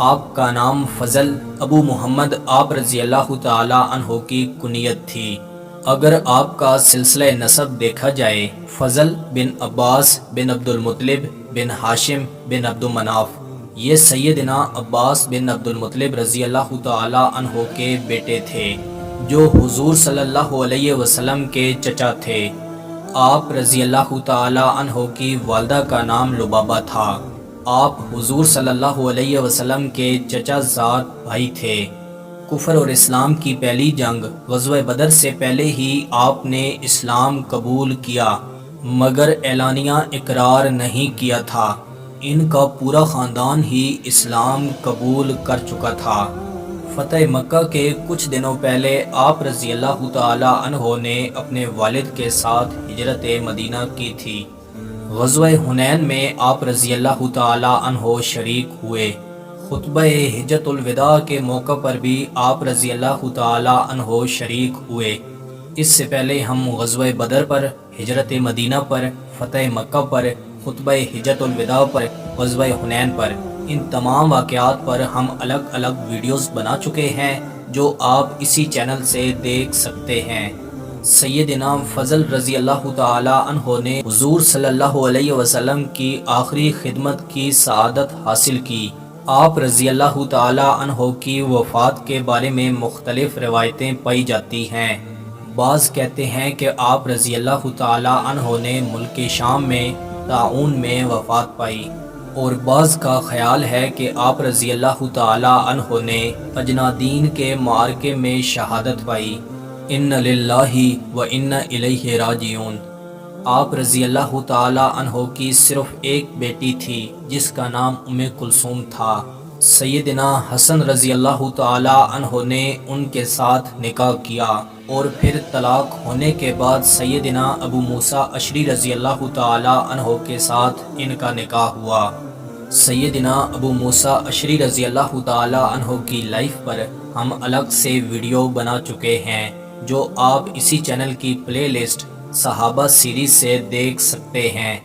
آپ کا نام فضل ابو محمد آپ رضی اللہ تعالی عنہ کی کنیت تھی۔ اگر آپ کا سلسلہ نسب دیکھا جائے، فضل بن عباس بن عبد المطلب بن ہاشم بن عبد مناف، یہ سیدنا عباس بن عبد المطلب رضی اللہ تعالی عنہ کے بیٹے تھے، جو حضور صلی اللہ علیہ وسلم کے چچا تھے۔ آپ رضی اللہ تعالی عنہ کی والدہ کا نام لبابہ تھا۔ آپ حضور صلی اللہ علیہ وسلم کے چچا زاد بھائی تھے۔ کفر اور اسلام کی پہلی جنگ غزوہ بدر سے پہلے ہی آپ نے اسلام قبول کیا، مگر اعلانیہ اقرار نہیں کیا تھا۔ ان کا پورا خاندان ہی اسلام قبول کر چکا تھا۔ فتح مکہ کے کچھ دنوں پہلے آپ رضی اللہ تعالی عنہ نے اپنے والد کے ساتھ ہجرت مدینہ کی تھی۔ غزوہ حنین میں آپ رضی اللہ تعالی عنہ شریک ہوئے۔ خطبہ حجۃ الوداع کے موقع پر بھی آپ رضی اللہ تعالی عنہ شریک ہوئے۔ اس سے پہلے ہم غزوہ بدر پر، ہجرت مدینہ پر، فتح مکہ پر، خطبہ حجۃ الوداع پر، غزوہ حنین پر، ان تمام واقعات پر ہم الگ الگ ویڈیوز بنا چکے ہیں، جو آپ اسی چینل سے دیکھ سکتے ہیں۔ سیدنا فضل رضی اللہ تعالی عنہ نے حضور صلی اللہ علیہ وسلم کی آخری خدمت کی سعادت حاصل کی۔ آپ رضی اللہ تعالی عنہ کی وفات کے بارے میں مختلف روایتیں پائی جاتی ہیں۔ بعض کہتے ہیں کہ آپ رضی اللہ تعالی عنہ نے ملک شام میں طاعون میں وفات پائی، اور بعض کا خیال ہے کہ آپ رضی اللہ تعالی عنہ نے اجنادین کے معرکے میں شہادت پائی۔ ان للہ و انا الیہ راجعون۔ آپ رضی اللہ تعالی عنہ کی صرف ایک بیٹی تھی، جس کا نام ام کلثوم تھا۔ سیدنا حسن رضی اللہ تعالی عنہ نے ان کے ساتھ نکاح کیا، اور پھر طلاق ہونے کے بعد سیدنا ابو موسیٰ اشعری رضی اللہ تعالی عنہ کے ساتھ ان کا نکاح ہوا۔ سیدنا ابو موسیٰ اشعری رضی اللہ تعالی عنہ کی لائف پر ہم الگ سے ویڈیو بنا چکے ہیں، جو آپ اسی چینل کی پلے لسٹ صحابہ سیریز سے دیکھ سکتے ہیں۔